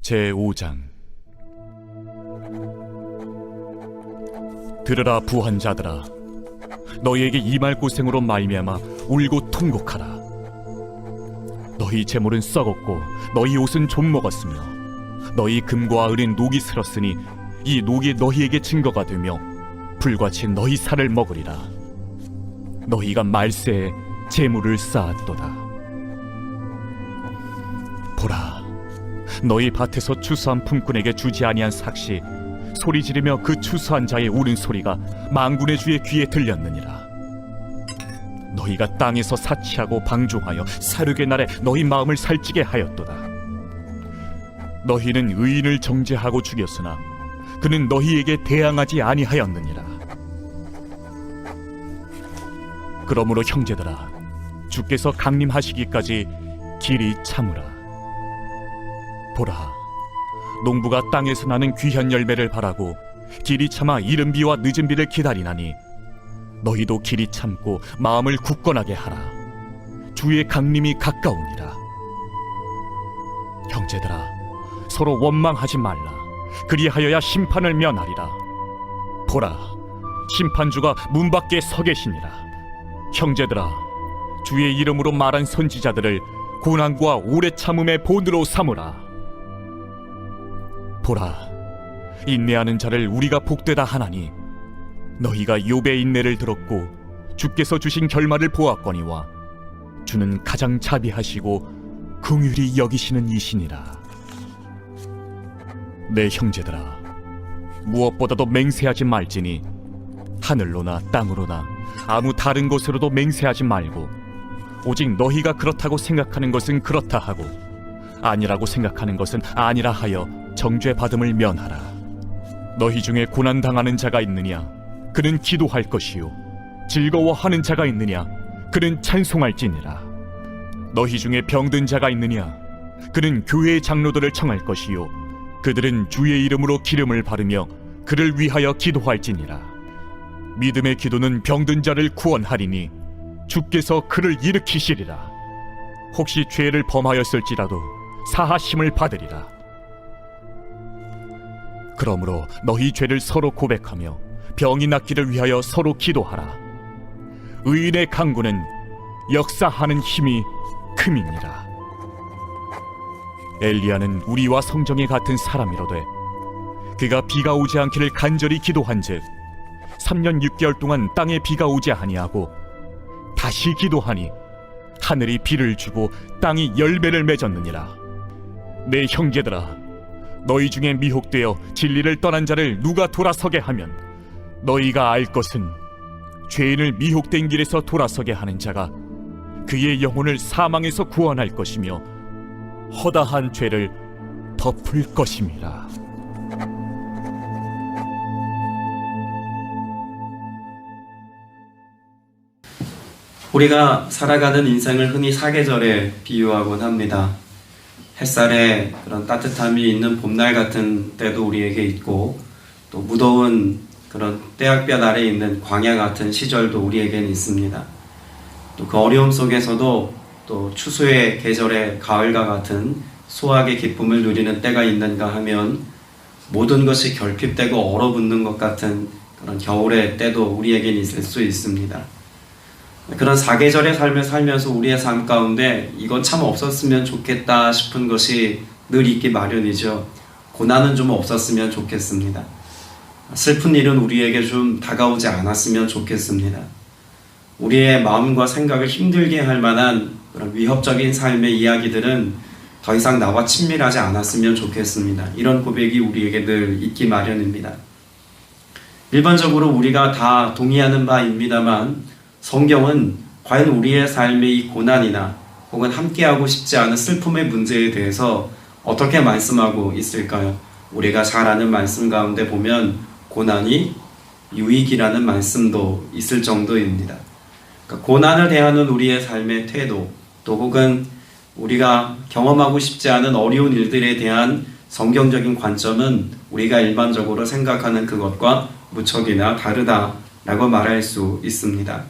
제5장. 들으라 부한 자들아, 너희에게 임할 고생으로 말미암아 울고 통곡하라. 너희 재물은 썩었고 너희 옷은 좀 먹었으며 너희 금과 은은 녹이 슬었으니 이 녹이 너희에게 증거가 되며 불같이 너희 살을 먹으리라. 너희가 말세에 재물을 쌓았도다. 보라, 너희 밭에서 추수한 품꾼에게 주지 아니한 삭시 소리 지르며 그 추수한 자의 우는 소리가 만군의 주의 귀에 들렸느니라. 너희가 땅에서 사치하고 방종하여 사륙의 날에 너희 마음을 살찌게 하였도다. 너희는 의인을 정죄하고 죽였으나 그는 너희에게 대항하지 아니하였느니라. 그러므로 형제들아, 주께서 강림하시기까지 길이 참으라. 보라, 농부가 땅에서 나는 귀한 열매를 바라고 길이 참아 이른 비와 늦은 비를 기다리나니 너희도 길이 참고 마음을 굳건하게 하라. 주의 강림이 가까우니라. 형제들아, 서로 원망하지 말라. 그리하여야 심판을 면하리라. 보라, 심판주가 문 밖에 서 계시니라. 형제들아, 주의 이름으로 말한 선지자들을 고난과 오래 참음의 본으로 삼으라. 보라, 인내하는 자를 우리가 복되다 하나니 너희가 욥의 인내를 들었고 주께서 주신 결말을 보았거니와 주는 가장 자비하시고 긍휼히 여기시는 이시니라. 내 형제들아, 무엇보다도 맹세하지 말지니 하늘로나 땅으로나 아무 다른 곳으로도 맹세하지 말고 오직 너희가 그렇다고 생각하는 것은 그렇다 하고 아니라고 생각하는 것은 아니라 하여 정죄받음을 면하라. 너희 중에 고난당하는 자가 있느냐? 그는 기도할 것이요 즐거워하는 자가 있느냐? 그는 찬송할지니라. 너희 중에 병든 자가 있느냐? 그는 교회의 장로들을 청할 것이요 그들은 주의 이름으로 기름을 바르며 그를 위하여 기도할지니라. 믿음의 기도는 병든 자를 구원하리니 주께서 그를 일으키시리라. 혹시 죄를 범하였을지라도 사하심을 받으리라. 그러므로 너희 죄를 서로 고백하며 병이 낫기를 위하여 서로 기도하라. 의인의 강구는 역사하는 힘이 큼이니라. 엘리야는 우리와 성정이 같은 사람이로되 그가 비가 오지 않기를 간절히 기도한즉 3년 6개월 동안 땅에 비가 오지 아니하고 다시 기도하니 하늘이 비를 주고 땅이 열매를 맺었느니라. 내 형제들아, 너희 중에 미혹되어 진리를 떠난 자를 누가 돌아서게 하면 너희가 알 것은 죄인을 미혹된 길에서 돌아서게 하는 자가 그의 영혼을 사망에서 구원할 것이며 허다한 죄를 덮을 것임이라. 우리가 살아가는 인생을 흔히 사계절에 비유하곤 합니다. 햇살에 그런 따뜻함이 있는 봄날 같은 때도 우리에게 있고 또 무더운 그런 떼약볕 아래 있는 광야 같은 시절도 우리에게는 있습니다. 또 그 어려움 속에서도 또 추수의 계절의 가을과 같은 수확의 기쁨을 누리는 때가 있는가 하면 모든 것이 결핍되고 얼어붙는 것 같은 그런 겨울의 때도 우리에게는 있을 수 있습니다. 그런 사계절의 삶을 살면서 우리의 삶 가운데 이건 참 없었으면 좋겠다 싶은 것이 늘 있기 마련이죠. 고난은 좀 없었으면 좋겠습니다. 슬픈 일은 우리에게 좀 다가오지 않았으면 좋겠습니다. 우리의 마음과 생각을 힘들게 할 만한 그런 위협적인 삶의 이야기들은 더 이상 나와 친밀하지 않았으면 좋겠습니다. 이런 고백이 우리에게 늘 있기 마련입니다. 일반적으로 우리가 다 동의하는 바입니다만 성경은 과연 우리의 삶의 이 고난이나 혹은 함께하고 싶지 않은 슬픔의 문제에 대해서 어떻게 말씀하고 있을까요? 우리가 잘 아는 말씀 가운데 보면 고난이 유익이라는 말씀도 있을 정도입니다. 그러니까 고난을 대하는 우리의 삶의 태도, 또 혹은 우리가 경험하고 싶지 않은 어려운 일들에 대한 성경적인 관점은 우리가 일반적으로 생각하는 그것과 무척이나 다르다라고 말할 수 있습니다.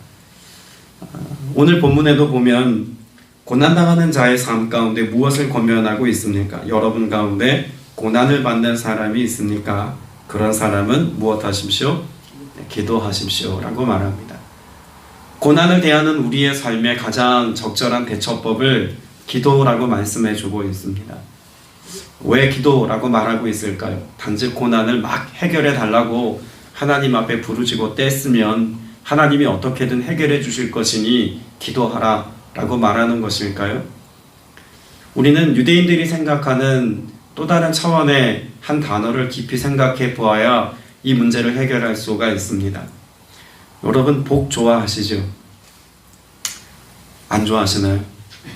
오늘 본문에도 보면 고난당하는 자의 삶 가운데 무엇을 권면하고 있습니까? 여러분 가운데 고난을 받는 사람이 있습니까? 그런 사람은 무엇 하십시오? 기도하십시오 라고 말합니다. 고난을 대하는 우리의 삶의 가장 적절한 대처법을 기도라고 말씀해 주고 있습니다. 왜 기도라고 말하고 있을까요? 단지 고난을 막 해결해 달라고 하나님 앞에 부르짖고 떼쓰면 하나님이 어떻게든 해결해 주실 것이니 기도하라 라고 말하는 것일까요? 우리는 유대인들이 생각하는 또 다른 차원의 한 단어를 깊이 생각해 보아야 이 문제를 해결할 수가 있습니다. 여러분 복 좋아하시죠? 안 좋아하시나요?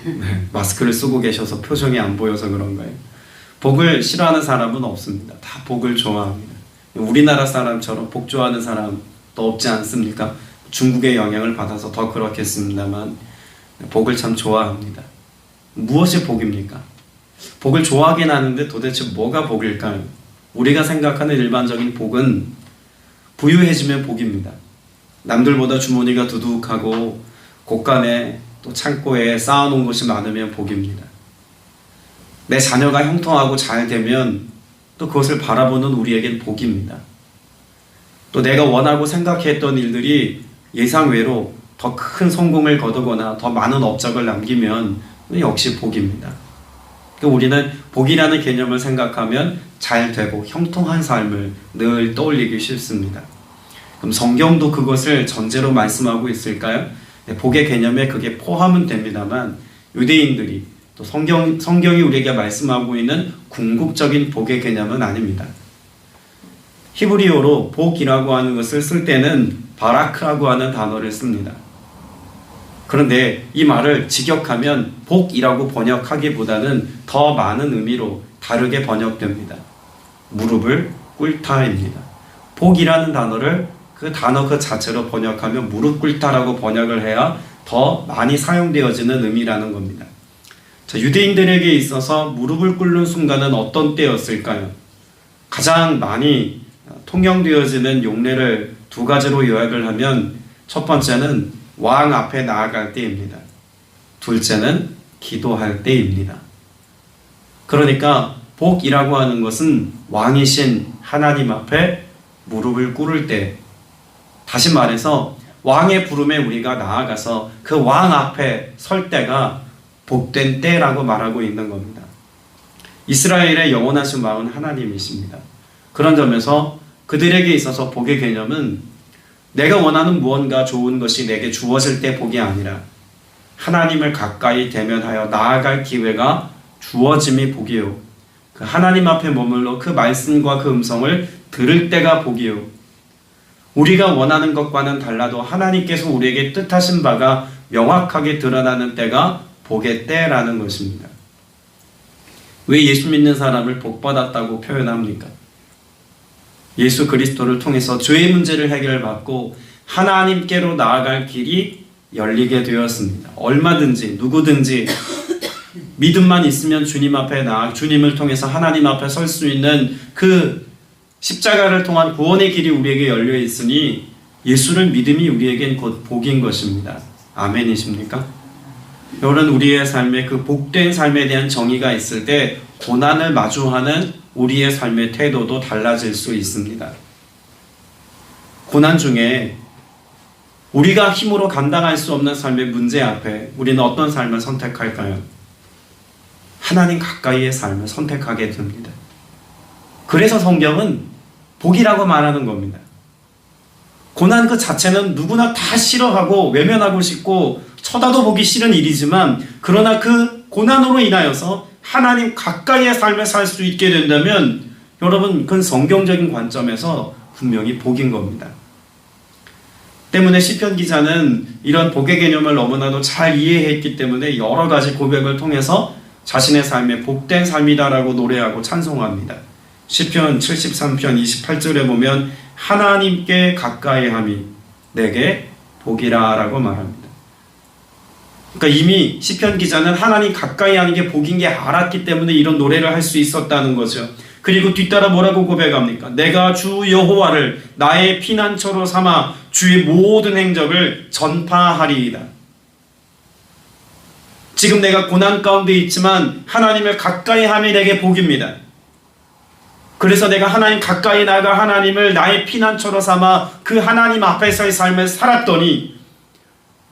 네, 마스크를 쓰고 계셔서 표정이 안 보여서 그런가요? 복을 싫어하는 사람은 없습니다. 다 복을 좋아합니다. 우리나라 사람처럼 복 좋아하는 사람도 없지 않습니까? 중국의 영향을 받아서 더 그렇겠습니다만 복을 참 좋아합니다. 무엇이 복입니까? 복을 좋아하긴 하는데 도대체 뭐가 복일까요? 우리가 생각하는 일반적인 복은 부유해지면 복입니다. 남들보다 주머니가 두둑하고 곳간에 또 창고에 쌓아놓은 것이 많으면 복입니다. 내 자녀가 형통하고 잘 되면 또 그것을 바라보는 우리에겐 복입니다. 또 내가 원하고 생각했던 일들이 예상외로 더 큰 성공을 거두거나 더 많은 업적을 남기면 역시 복입니다. 우리는 복이라는 개념을 생각하면 잘 되고 형통한 삶을 늘 떠올리기 쉽습니다. 그럼 성경도 그것을 전제로 말씀하고 있을까요? 복의 개념에 그게 포함은 됩니다만 유대인들이 또 성경이 우리에게 말씀하고 있는 궁극적인 복의 개념은 아닙니다. 히브리어로 복이라고 하는 것을 쓸 때는 바라크라고 하는 단어를 씁니다. 그런데 이 말을 직역하면 복이라고 번역하기보다는 더 많은 의미로 다르게 번역됩니다. 무릎을 꿇다입니다. 복이라는 단어를 그 단어 그 자체로 번역하면 무릎 꿇다라고 번역을 해야 더 많이 사용되어지는 의미라는 겁니다. 자, 유대인들에게 있어서 무릎을 꿇는 순간은 어떤 때였을까요? 가장 많이 통용되어지는 용례를 두 가지로 요약을 하면 첫 번째는 왕 앞에 나아갈 때입니다. 둘째는 기도할 때입니다. 그러니까 복이라고 하는 것은 왕이신 하나님 앞에 무릎을 꿇을 때, 다시 말해서 왕의 부름에 우리가 나아가서 그 왕 앞에 설 때가 복된 때라고 말하고 있는 겁니다. 이스라엘의 영원하신 왕은 하나님이십니다. 그런 점에서 그들에게 있어서 복의 개념은 내가 원하는 무언가 좋은 것이 내게 주어질 때 복이 아니라 하나님을 가까이 대면하여 나아갈 기회가 주어짐이 복이요, 그 하나님 앞에 머물러 그 말씀과 그 음성을 들을 때가 복이요, 우리가 원하는 것과는 달라도 하나님께서 우리에게 뜻하신 바가 명확하게 드러나는 때가 복의 때라는 것입니다. 왜 예수 믿는 사람을 복받았다고 표현합니까? 예수 그리스도를 통해서 죄의 문제를 해결받고 하나님께로 나아갈 길이 열리게 되었습니다. 얼마든지 누구든지 믿음만 있으면 주님 앞에 주님을 통해서 하나님 앞에 설 수 있는 그 십자가를 통한 구원의 길이 우리에게 열려 있으니 예수를 믿음이 우리에겐 곧 복인 것입니다. 아멘이십니까? 여러분, 우리의 삶에 그 복된 삶에 대한 정의가 있을 때 고난을 마주하는 우리의 삶의 태도도 달라질 수 있습니다. 고난 중에 우리가 힘으로 감당할 수 없는 삶의 문제 앞에 우리는 어떤 삶을 선택할까요? 하나님 가까이의 삶을 선택하게 됩니다. 그래서 성경은 복이라고 말하는 겁니다. 고난 그 자체는 누구나 다 싫어하고 외면하고 싶고 쳐다도 보기 싫은 일이지만, 그러나 그 고난으로 인하여서 하나님 가까이의 삶을 살 수 있게 된다면 여러분, 그건 성경적인 관점에서 분명히 복인 겁니다. 때문에 시편 기자는 이런 복의 개념을 너무나도 잘 이해했기 때문에 여러 가지 고백을 통해서 자신의 삶에 복된 삶이다라고 노래하고 찬송합니다. 시편 73편 28절에 보면 하나님께 가까이함이 내게 복이라 라고 말합니다. 그러니까 이미 시편 기자는 하나님 가까이 하는 게 복인 게 알았기 때문에 이런 노래를 할 수 있었다는 거죠. 그리고 뒤따라 뭐라고 고백합니까? 내가 주 여호와를 나의 피난처로 삼아 주의 모든 행적을 전파하리이다. 지금 내가 고난 가운데 있지만 하나님을 가까이 함이 내게 복입니다. 그래서 내가 하나님 가까이 나가 하나님을 나의 피난처로 삼아 그 하나님 앞에서의 삶을 살았더니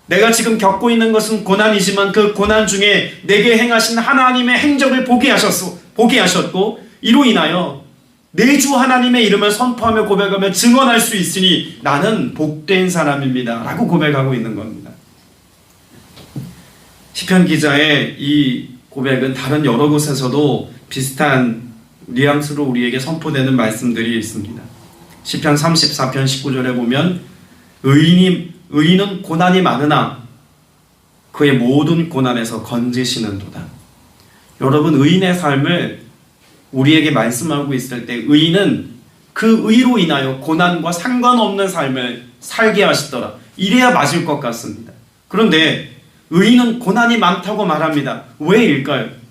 내가 지금 겪고 있는 것은 고난이지만 그 고난 중에 내게 행하신 하나님의 행적을 보게 하셨고 이로 인하여 내 주 하나님의 이름을 선포하며 고백하며 증언할 수 있으니 나는 복된 사람입니다 라고 고백하고 있는 겁니다. 시편 기자의 이 고백은 다른 여러 곳에서도 비슷한 뉘앙스로 우리에게 선포되는 말씀들이 있습니다. 시편 34편 19절에 보면 의인은 고난이 많으나 그의 모든 고난에서 건지시는도다. 여러분, 의인의 삶을 우리에게 말씀하고 있을 때 의인은 그 의로 인하여 고난과 상관없는 삶을 살게 하시더라. 이래야 맞을 것 같습니다. 그런데 의인은 고난이 많다고 말합니다. 왜일까요?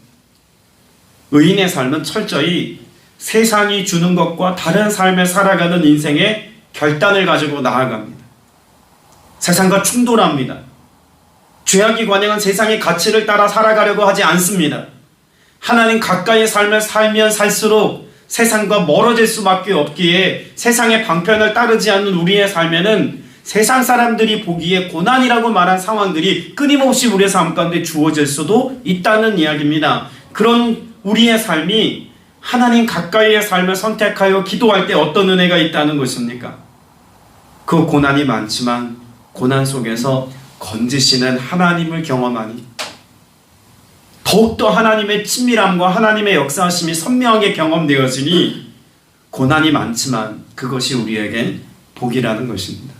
의인의 삶은 철저히 세상이 주는 것과 다른 삶을 살아가는 인생의 결단을 가지고 나아갑니다. 세상과 충돌합니다. 죄악이 관영한 세상의 가치를 따라 살아가려고 하지 않습니다. 하나님 가까이의 삶을 살면 살수록 세상과 멀어질 수밖에 없기에 세상의 방편을 따르지 않는 우리의 삶에는 세상 사람들이 보기에 고난이라고 말한 상황들이 끊임없이 우리의 삶 가운데 주어질 수도 있다는 이야기입니다. 그런 우리의 삶이 하나님 가까이의 삶을 선택하여 기도할 때 어떤 은혜가 있다는 것입니까? 그 고난이 많지만 고난 속에서 건지시는 하나님을 경험하니 더욱더 하나님의 친밀함과 하나님의 역사하심이 선명하게 경험되어지니 고난이 많지만 그것이 우리에겐 복이라는 것입니다.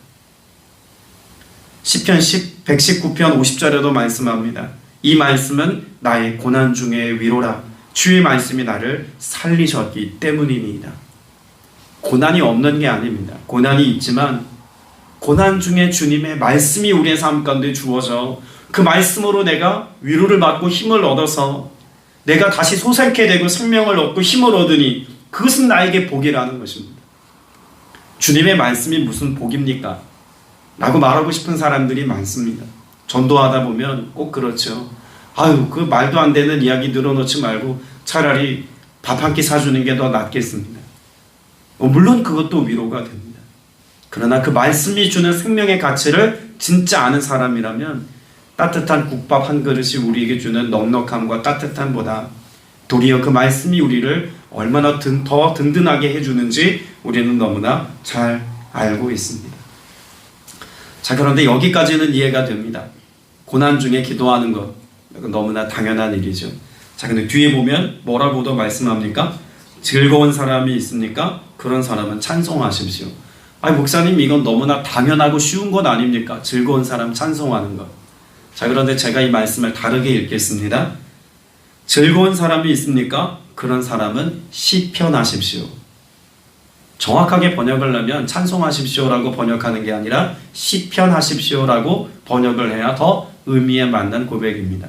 시편 119편 50절에도 말씀합니다. 이 말씀은 나의 고난 중의 위로라. 주의 말씀이 나를 살리셨기 때문이니이다. 고난이 없는 게 아닙니다. 고난이 있지만 고난 중에 주님의 말씀이 우리의 삶 가운데 주어져 그 말씀으로 내가 위로를 받고 힘을 얻어서 내가 다시 솟게 되고 생명을 얻고 힘을 얻으니 그것은 나에게 복이라는 것입니다. 주님의 말씀이 무슨 복입니까? 라고 말하고 싶은 사람들이 많습니다. 전도하다 보면 꼭 그렇죠. 아유, 그 말도 안 되는 이야기 늘어놓지 말고 차라리 밥 한 끼 사주는 게 더 낫겠습니다. 물론 그것도 위로가 됩니다. 그러나 그 말씀이 주는 생명의 가치를 진짜 아는 사람이라면 따뜻한 국밥 한 그릇이 우리에게 주는 넉넉함과 따뜻함보다 도리어 그 말씀이 우리를 얼마나 더 든든하게 해주는지 우리는 너무나 잘 알고 있습니다. 자, 그런데 여기까지는 이해가 됩니다. 고난 중에 기도하는 것 너무나 당연한 일이죠. 자, 근데 뒤에 보면 뭐라고도 말씀합니까? 즐거운 사람이 있습니까? 그런 사람은 찬송하십시오. 아니, 목사님, 이건 너무나 당연하고 쉬운 것 아닙니까? 즐거운 사람 찬송하는 것. 자, 그런데 제가 이 말씀을 다르게 읽겠습니다. 즐거운 사람이 있습니까? 그런 사람은 시편하십시오. 정확하게 번역을 하면 찬송하십시오라고 번역하는 게 아니라 시편하십시오라고 번역을 해야 더 의미에 맞는 고백입니다.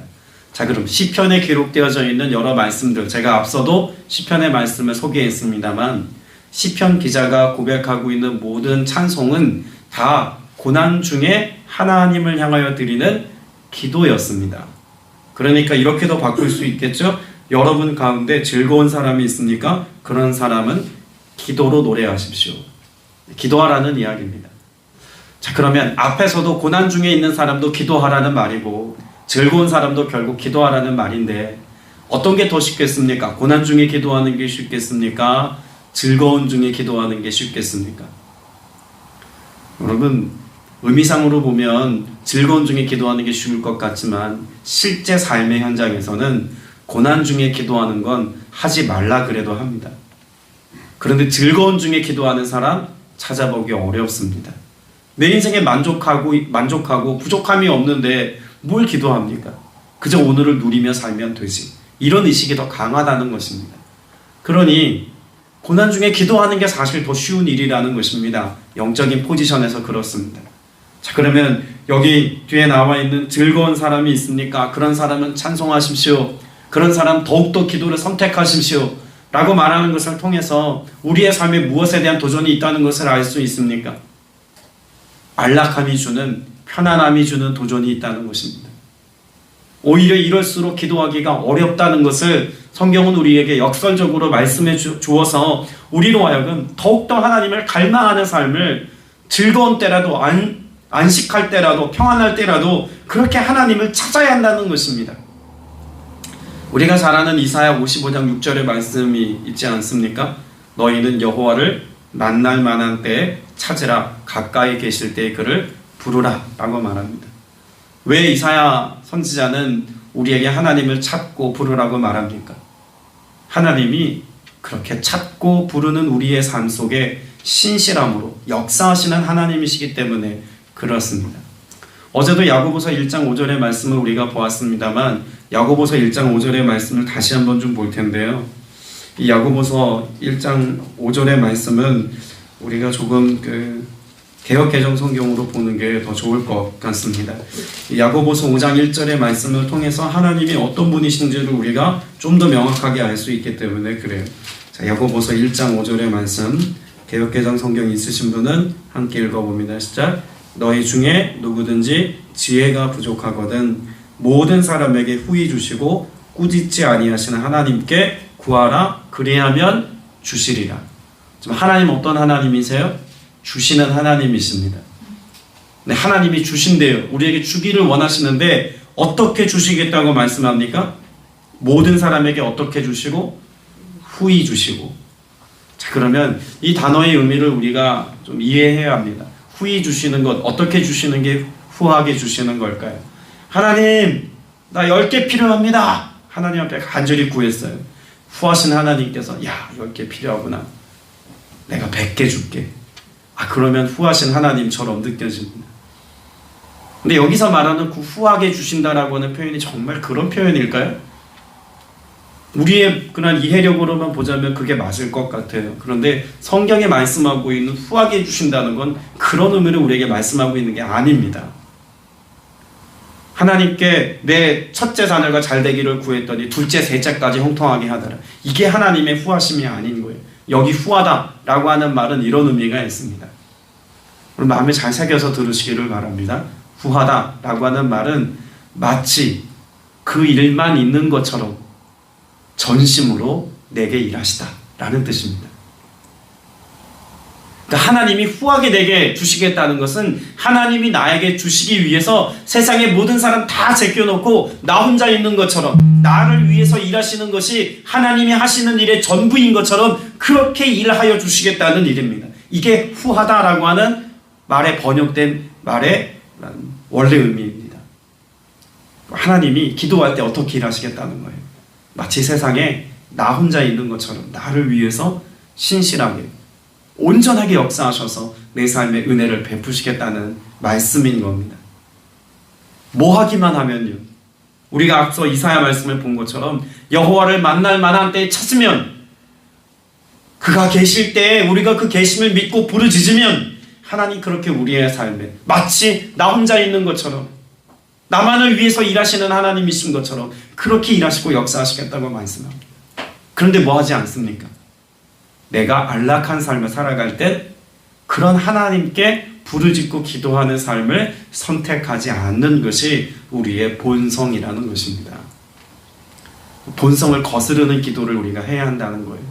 자, 그럼 시편에 기록되어져 있는 여러 말씀들, 제가 앞서도 시편의 말씀을 소개했습니다만 시편 기자가 고백하고 있는 모든 찬송은 다 고난 중에 하나님을 향하여 드리는 기도였습니다. 그러니까 이렇게도 바꿀 수 있겠죠? 여러분 가운데 즐거운 사람이 있습니까? 그런 사람은 기도로 노래하십시오. 기도하라는 이야기입니다. 자, 그러면 앞에서도 고난 중에 있는 사람도 기도하라는 말이고 즐거운 사람도 결국 기도하라는 말인데 어떤 게 더 쉽겠습니까? 고난 중에 기도하는 게 쉽겠습니까? 즐거운 중에 기도하는 게 쉽겠습니까? 여러분, 의미상으로 보면 즐거운 중에 기도하는 게 쉬울 것 같지만 실제 삶의 현장에서는 고난 중에 기도하는 건 하지 말라 그래도 합니다. 그런데 즐거운 중에 기도하는 사람 찾아보기 어렵습니다. 내 인생에 만족하고 부족함이 없는데 뭘 기도합니까? 그저 오늘을 누리며 살면 되지. 이런 의식이 더 강하다는 것입니다. 그러니 고난 중에 기도하는 게 사실 더 쉬운 일이라는 것입니다. 영적인 포지션에서 그렇습니다. 자, 그러면 여기 뒤에 나와 있는 즐거운 사람이 있습니까? 그런 사람은 찬송하십시오. 그런 사람 더욱더 기도를 선택하십시오. 라고 말하는 것을 통해서 우리의 삶에 무엇에 대한 도전이 있다는 것을 알 수 있습니까? 안락함이 주는, 편안함이 주는 도전이 있다는 것입니다. 오히려 이럴수록 기도하기가 어렵다는 것을 성경은 우리에게 역설적으로 말씀해 주어서 우리로 하여금 더욱더 하나님을 갈망하는 삶을 즐거운 때라도 안식할 때라도 평안할 때라도 그렇게 하나님을 찾아야 한다는 것입니다. 우리가 잘 아는 이사야 55장 6절의 말씀이 있지 않습니까? 너희는 여호와를 만날 만한 때에 찾으라, 가까이 계실 때에 그를 부르라 라고 말합니다. 왜 이사야 선지자는 우리에게 하나님을 찾고 부르라고 말합니까? 하나님이 그렇게 찾고 부르는 우리의 삶 속에 신실함으로 역사하시는 하나님이시기 때문에 그렇습니다. 어제도 야고보서 1장 5절의 말씀을 우리가 보았습니다만 야고보서 1장 5절의 말씀을 다시 한번 좀 볼 텐데요. 이 야고보서 1장 5절의 말씀은 우리가 조금 개역개정 성경으로 보는 게 더 좋을 것 같습니다. 야고보서 5장 1절의 말씀을 통해서 하나님이 어떤 분이신지를 우리가 좀 더 명확하게 알 수 있기 때문에 그래요. 자, 야고보서 1장 5절의 말씀, 개역개정 성경 있으신 분은 함께 읽어봅니다. 시작. 너희 중에 누구든지 지혜가 부족하거든 모든 사람에게 후히 주시고 꾸짖지 아니하시는 하나님께 구하라, 그리하면 주시리라. 지금 하나님 어떤 하나님이세요? 주시는 하나님이십니다. 네, 하나님이 주신대요. 우리에게 주기를 원하시는데 어떻게 주시겠다고 말씀합니까? 모든 사람에게 어떻게 주시고 후히 주시고. 자, 그러면 이 단어의 의미를 우리가 좀 이해해야 합니다. 후히 주시는 것, 어떻게 주시는 게 후하게 주시는 걸까요? 하나님, 나 10개 필요합니다. 하나님 앞에 간절히 구했어요. 후하신 하나님께서 야, 10개 필요하구나. 내가 100개 줄게. 그러면 후하신 하나님처럼 느껴집니다. 근데 여기서 말하는 후하게 주신다라고 하는 표현이 정말 그런 표현일까요? 우리의 그런 이해력으로만 보자면 그게 맞을 것 같아요. 그런데 성경에 말씀하고 있는 후하게 주신다는 건 그런 의미를 우리에게 말씀하고 있는 게 아닙니다. 하나님께 내 첫째 자녀가 잘 되기를 구했더니 둘째, 셋째까지 형통하게 하더라. 이게 하나님의 후하심이 아닌 거예요. 여기 후하다라고 하는 말은 이런 의미가 있습니다. 마음에 잘 새겨서 들으시기를 바랍니다. 후하다라고 하는 말은 마치 그 일만 있는 것처럼 전심으로 내게 일하시다라는 뜻입니다. 그러니까 하나님이 후하게 내게 주시겠다는 것은 하나님이 나에게 주시기 위해서 세상의 모든 사람 다 제껴놓고 나 혼자 있는 것처럼 나를 위해서 일하시는 것이 하나님이 하시는 일의 전부인 것처럼 그렇게 일하여 주시겠다는 일입니다. 이게 후하다라고 하는 말에 번역된 말의 원래 의미입니다. 하나님이 기도할 때 어떻게 일하시겠다는 거예요. 마치 세상에 나 혼자 있는 것처럼 나를 위해서 신실하게 온전하게 역사하셔서 내 삶에 은혜를 베푸시겠다는 말씀인 겁니다. 뭐 하기만 하면요. 우리가 앞서 이사야 말씀을 본 것처럼 여호와를 만날 만한 때에 찾으면 그가 계실 때에 우리가 그 계심을 믿고 부르짖으면 하나님 그렇게 우리의 삶에 마치 나 혼자 있는 것처럼 나만을 위해서 일하시는 하나님이신 것처럼 그렇게 일하시고 역사하시겠다고 말씀합니다. 그런데 뭐 하지 않습니까? 내가 안락한 삶을 살아갈 때 그런 하나님께 부르짖고 기도하는 삶을 선택하지 않는 것이 우리의 본성이라는 것입니다. 본성을 거스르는 기도를 우리가 해야 한다는 거예요.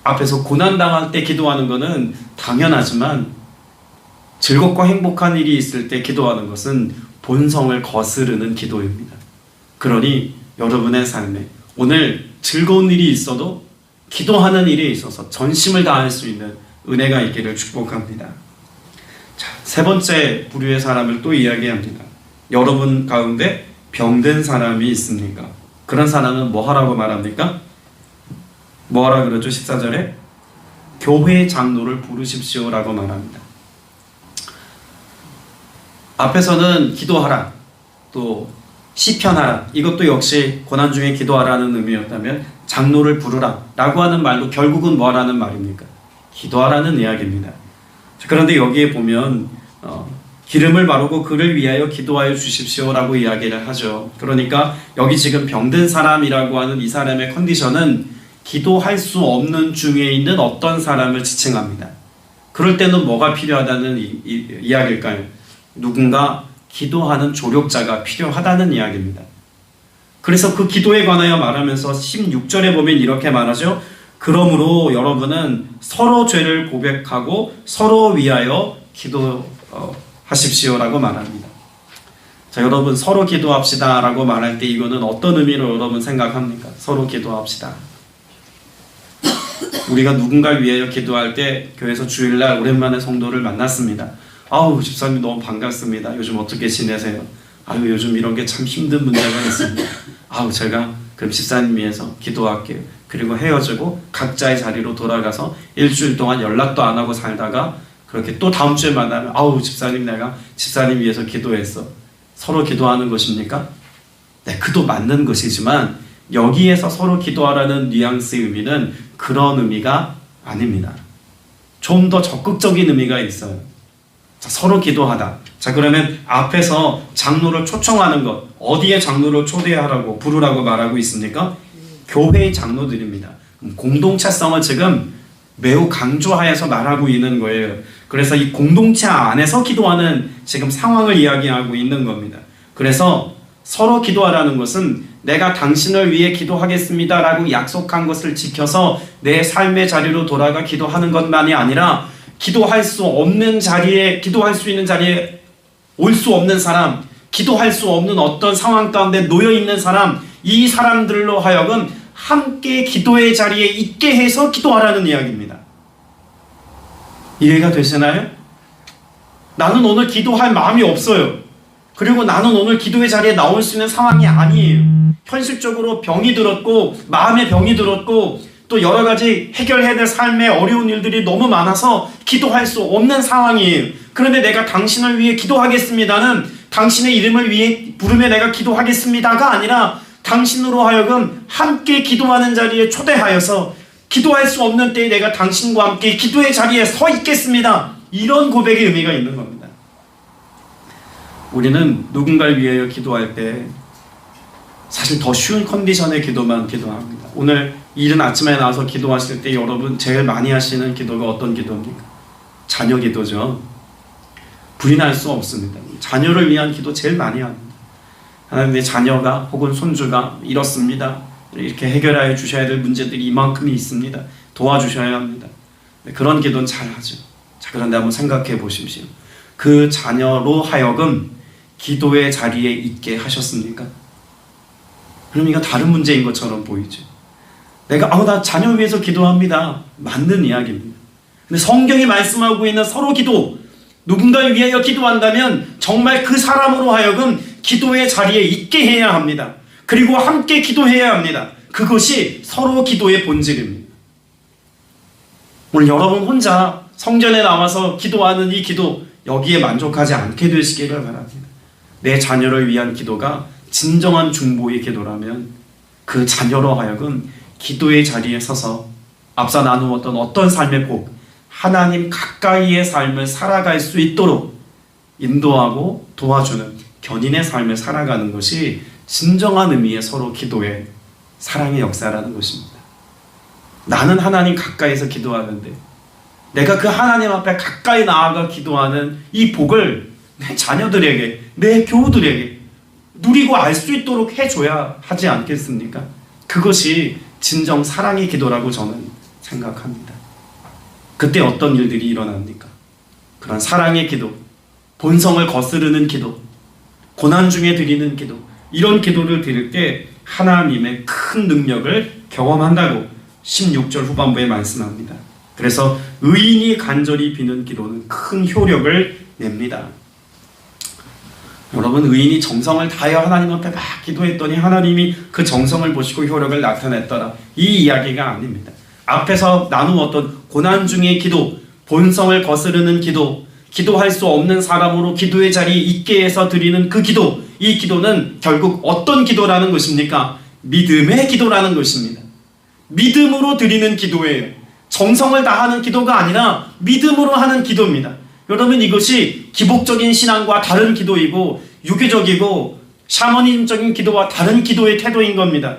앞에서 고난당할 때 기도하는 것은 당연하지만 즐겁고 행복한 일이 있을 때 기도하는 것은 본성을 거스르는 기도입니다. 그러니 여러분의 삶에 오늘 즐거운 일이 있어도 기도하는 일에 있어서 전심을 다할 수 있는 은혜가 있기를 축복합니다. 자, 세 번째 부류의 사람을 또 이야기합니다. 여러분 가운데 병든 사람이 있습니까? 그런 사람은 뭐 하라고 말합니까? 뭐 하라 그러죠? 14절에 교회 장로를 부르십시오 라고 말합니다. 앞에서는 기도하라, 또 시편하라, 이것도 역시 고난 중에 기도하라는 의미였다면 장로를 부르라 라고 하는 말도 결국은 뭐 하라는 말입니까? 기도하라는 이야기입니다. 그런데 여기에 보면 기름을 바르고 그를 위하여 기도하여 주십시오 라고 이야기를 하죠. 그러니까 여기 지금 병든 사람이라고 하는 이 사람의 컨디션은 기도할 수 없는 중에 있는 어떤 사람을 지칭합니다. 그럴 때는 뭐가 필요하다는 이야기일까요? 누군가 기도하는 조력자가 필요하다는 이야기입니다. 그래서 그 기도에 관하여 말하면서 16절에 보면 이렇게 말하죠. 그러므로 여러분은 서로 죄를 고백하고 서로 위하여 기도하십시오라고 말합니다. 자, 여러분 서로 기도합시다 라고 말할 때 이거는 어떤 의미로 여러분 생각합니까? 서로 기도합시다. 우리가 누군가를 위하여 기도할 때 교회에서 주일날 오랜만에 성도를 만났습니다. 아우 집사님 너무 반갑습니다. 요즘 어떻게 지내세요? 아유 요즘 이런 게 참 힘든 문제가 있습니다. 아우 제가 그럼 집사님 위해서 기도할게요. 그리고 헤어지고 각자의 자리로 돌아가서 일주일 동안 연락도 안 하고 살다가 그렇게 또 다음 주에 만나면 아우 집사님 내가 집사님 위해서 기도했어. 서로 기도하는 것입니까? 네, 그도 맞는 것이지만 여기에서 서로 기도하라는 뉘앙스의 의미는 그런 의미가 아닙니다. 좀 더 적극적인 의미가 있어요. 자, 서로 기도하다. 자, 그러면 앞에서 장로를 초청하는 것, 어디에 장로를 초대하라고 부르라고 말하고 있습니까? 교회의 장로들입니다. 공동체성을 지금 매우 강조하여서 말하고 있는 거예요. 그래서 이 공동체 안에서 기도하는 지금 상황을 이야기하고 있는 겁니다. 그래서 서로 기도하라는 것은 내가 당신을 위해 기도하겠습니다 라고 약속한 것을 지켜서 내 삶의 자리로 돌아가 기도하는 것만이 아니라 기도할 수 없는 자리에, 기도할 수 있는 자리에 올 수 없는 사람, 기도할 수 없는 어떤 상황 가운데 놓여있는 사람, 이 사람들로 하여금 함께 기도의 자리에 있게 해서 기도하라는 이야기입니다. 이해가 되시나요? 나는 오늘 기도할 마음이 없어요. 그리고 나는 오늘 기도의 자리에 나올 수 있는 상황이 아니에요. 현실적으로 병이 들었고 마음의 병이 들었고 또 여러 가지 해결해야 될 삶의 어려운 일들이 너무 많아서 기도할 수 없는 상황이에요. 그런데 내가 당신을 위해 기도하겠습니다는 당신의 이름을 위해 부르며 내가 기도하겠습니다가 아니라 당신으로 하여금 함께 기도하는 자리에 초대하여서 기도할 수 없는 때에 내가 당신과 함께 기도의 자리에 서 있겠습니다. 이런 고백의 의미가 있는 겁니다. 우리는 누군가를 위하여 기도할 때 사실 더 쉬운 컨디션의 기도만 기도합니다. 오늘 이른 아침에 나와서 기도하실 때 여러분 제일 많이 하시는 기도가 어떤 기도입니까? 자녀 기도죠. 부인할 수 없습니다. 자녀를 위한 기도 제일 많이 합니다. 하나님 내 자녀가 혹은 손주가 이렇습니다. 이렇게 해결하여 주셔야 될 문제들이 이만큼이 있습니다. 도와주셔야 합니다. 그런 기도는 잘 하죠. 자, 그런데 한번 생각해 보십시오. 그 자녀로 하여금 기도의 자리에 있게 하셨습니까? 그럼 이거 다른 문제인 것처럼 보이죠. 내가 나 자녀 위해서 기도합니다. 맞는 이야기입니다. 근데 성경이 말씀하고 있는 서로 기도, 누군가를 위하여 기도한다면 정말 그 사람으로 하여금 기도의 자리에 있게 해야 합니다. 그리고 함께 기도해야 합니다. 그것이 서로 기도의 본질입니다. 오늘 여러분 혼자 성전에 나와서 기도하는 이 기도 여기에 만족하지 않게 되시기를 바랍니다. 내 자녀를 위한 기도가 진정한 중보의 기도라면 그 자녀로 하여금 기도의 자리에 서서 앞서 나누었던 어떤 삶의 복, 하나님 가까이의 삶을 살아갈 수 있도록 인도하고 도와주는 견인의 삶을 살아가는 것이 진정한 의미의 서로 기도의 사랑의 역사라는 것입니다. 나는 하나님 가까이서 기도하는데 내가 그 하나님 앞에 가까이 나아가 기도하는 이 복을 내 자녀들에게, 내 교우들에게 누리고 알 수 있도록 해줘야 하지 않겠습니까? 그것이 진정 사랑의 기도라고 저는 생각합니다. 그때 어떤 일들이 일어납니까? 그런 사랑의 기도, 본성을 거스르는 기도, 고난 중에 드리는 기도, 이런 기도를 드릴 때 하나님의 큰 능력을 경험한다고 16절 후반부에 말씀합니다. 그래서 의인이 간절히 비는 기도는 큰 효력을 냅니다. 여러분, 의인이 정성을 다하여 하나님 앞에 막 기도했더니 하나님이 그 정성을 보시고 효력을 나타냈더라, 이 이야기가 아닙니다. 앞에서 나누었던 고난 중의 기도, 본성을 거스르는 기도, 기도할 수 없는 사람으로 기도의 자리에 있게 해서 드리는 그 기도, 이 기도는 결국 어떤 기도라는 것입니까? 믿음의 기도라는 것입니다. 믿음으로 드리는 기도예요. 정성을 다하는 기도가 아니라 믿음으로 하는 기도입니다. 여러분, 이것이 기복적인 신앙과 다른 기도이고 유교적이고 샤머니즘적인 기도와 다른 기도의 태도인 겁니다.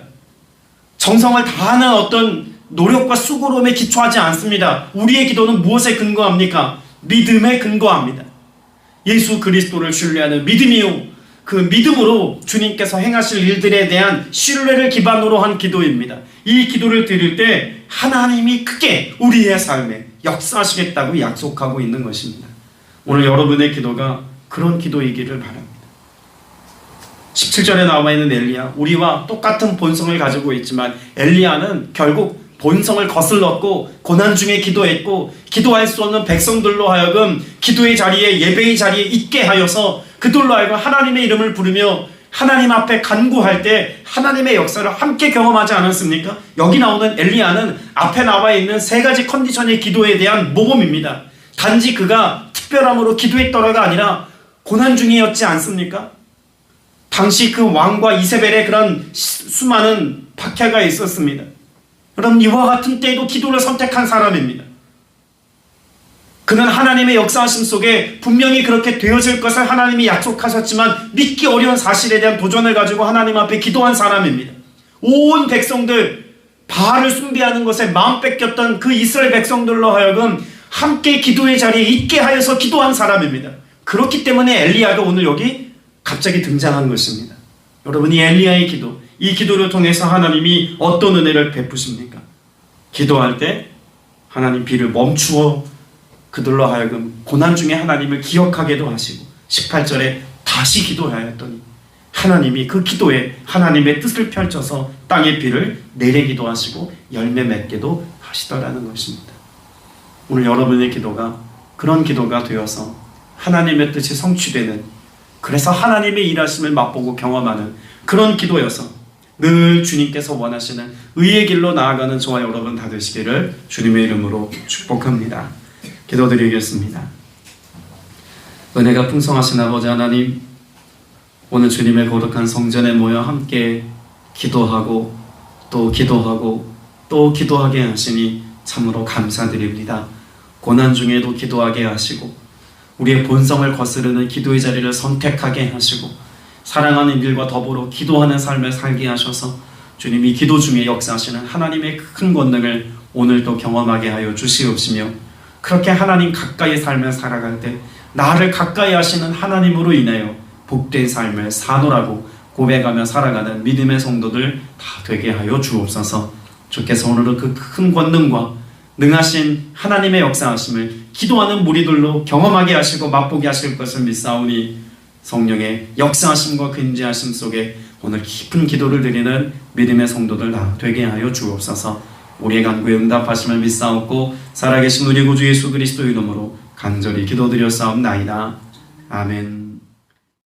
정성을 다하는 어떤 노력과 수고로움에 기초하지 않습니다. 우리의 기도는 무엇에 근거합니까? 믿음에 근거합니다. 예수 그리스도를 신뢰하는 믿음이요, 그 믿음으로 주님께서 행하실 일들에 대한 신뢰를 기반으로 한 기도입니다. 이 기도를 드릴 때 하나님이 크게 우리의 삶에 역사하시겠다고 약속하고 있는 것입니다. 오늘 여러분의 기도가 그런 기도이기를 바랍니다. 17절에 나와 있는 엘리야, 우리와 똑같은 본성을 가지고 있지만 엘리야는 결국 본성을 거슬렀고 고난 중에 기도했고 기도할 수 없는 백성들로 하여금 기도의 자리에, 예배의 자리에 있게 하여서 그들로 하여금 하나님의 이름을 부르며 하나님 앞에 간구할 때 하나님의 역사를 함께 경험하지 않았습니까? 여기 나오는 엘리야는 앞에 나와 있는 세 가지 컨디션의 기도에 대한 모범입니다. 단지 그가 특별함으로 기도했더라가 아니라 고난 중이었지 않습니까? 당시 그 왕과 이세벨의 그런 수많은 박해가 있었습니다. 그럼 이와 같은 때에도 기도를 선택한 사람입니다. 그는 하나님의 역사하심 속에 분명히 그렇게 되어질 것을 하나님이 약속하셨지만 믿기 어려운 사실에 대한 도전을 가지고 하나님 앞에 기도한 사람입니다. 온 백성들 바알을 숭배하는 것에 마음 뺏겼던 그 이스라엘 백성들로 하여금 함께 기도의 자리에 있게 하여서 기도한 사람입니다. 그렇기 때문에 엘리야가 오늘 여기 갑자기 등장한 것입니다. 여러분, 이 엘리야의 기도, 이 기도를 통해서 하나님이 어떤 은혜를 베푸십니까? 기도할 때 하나님 비를 멈추어 그들로 하여금 고난 중에 하나님을 기억하게도 하시고 18절에 다시 기도하였더니 하나님이 그 기도에 하나님의 뜻을 펼쳐서 땅의 비를 내리기도 하시고 열매 맺게도 하시더라는 것입니다. 오늘 여러분의 기도가 그런 기도가 되어서 하나님의 뜻이 성취되는, 그래서 하나님의 일하심을 맛보고 경험하는 그런 기도여서 늘 주님께서 원하시는 의의 길로 나아가는 저와 여러분 다 되시기를 주님의 이름으로 축복합니다. 기도드리겠습니다. 은혜가 풍성하신 아버지 하나님, 오늘 주님의 거룩한 성전에 모여 함께 기도하고 또 기도하고 또 기도하게 하시니 참으로 감사드립니다. 고난 중에도 기도하게 하시고 우리의 본성을 거스르는 기도의 자리를 선택하게 하시고 사랑하는 일과 더불어 기도하는 삶을 살게 하셔서 주님이 기도 중에 역사하시는 하나님의 큰 권능을 오늘도 경험하게 하여 주시옵시며, 그렇게 하나님 가까이 삶을 살아갈 때 나를 가까이 하시는 하나님으로 인하여 복된 삶을 사노라고 고백하며 살아가는 믿음의 성도들 다 되게 하여 주옵소서. 주께서 오늘은 그 큰 권능과 능하신 하나님의 역사하심을 기도하는 무리들로 경험하게 하시고 맛보게 하실 것을 믿사오니 성령의 역사하심과 근지하심 속에 오늘 깊은 기도를 드리는 믿음의 성도들 다 되게 하여 주옵소서. 우리의 간구에 응답하심을 믿사옵고 살아계신 우리 구주 예수 그리스도의 이름으로 간절히 기도드렸사옵나이다. 아멘.